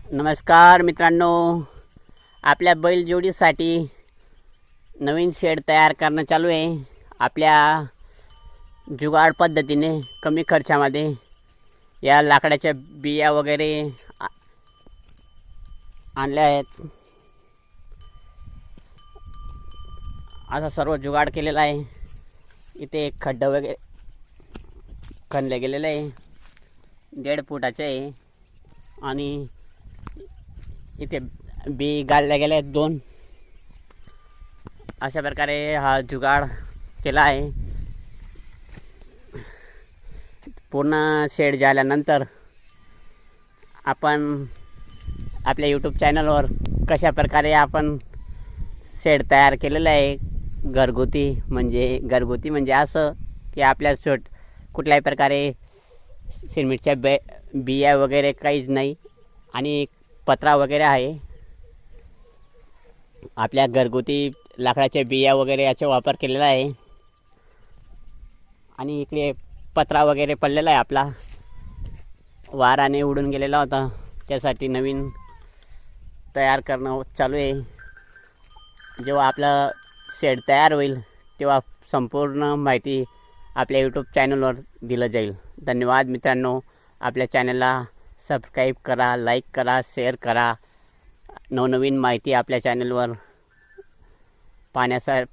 नमस्कार मित्रांनो, आपल्या बैलजोडीसाठी नवीन शेड तयार करणं चालू आहे. आपल्या जुगाड पद्धतीने कमी खर्चामध्ये या लाकडाच्या बिया वगैरे आणल्या आहेत. असा सर्व जुगाड केलेला आहे. इथे एक खड्डा वगैरे खणले गेलेलं आहे, 1.5 फुटाचे आहे. आणि इथे बी गाळल्या गेल्या आहेत 2. अशा प्रकारे हा जुगाड केला आहे. पूर्ण शेड झाल्यानंतर आपण आपल्या यूट्यूब चॅनलवर कशा प्रकारे आपण शेड तयार केलेलं आहे, घरगुती म्हणजे असं की आपल्या कुठल्याही प्रकारे सिमेंटच्या बिया वगैरे काहीच नाही आणि पत्रा वगैरे आहे. आपल्या घरगुती लाकडाच्या बिया वगैरे याचा वापर केलेला आहे. आणि इकडे पत्रा वगैरे पडलेला आहे, आपला वाराने उडून गेलेला होता, त्यासाठी नवीन तयार करणं चालू आहे. जेव्हा आपलं शेड तयार होईल तेव्हा संपूर्ण माहिती आपल्या यूट्यूब चॅनलवर दिलं जाईल. धन्यवाद मित्रांनो. आपल्या चॅनलला सबस्क्राईब करा, लाईक करा, शेअर करा. नवनवीन माहिती आपल्या चॅनलवर पाहण्यासाठी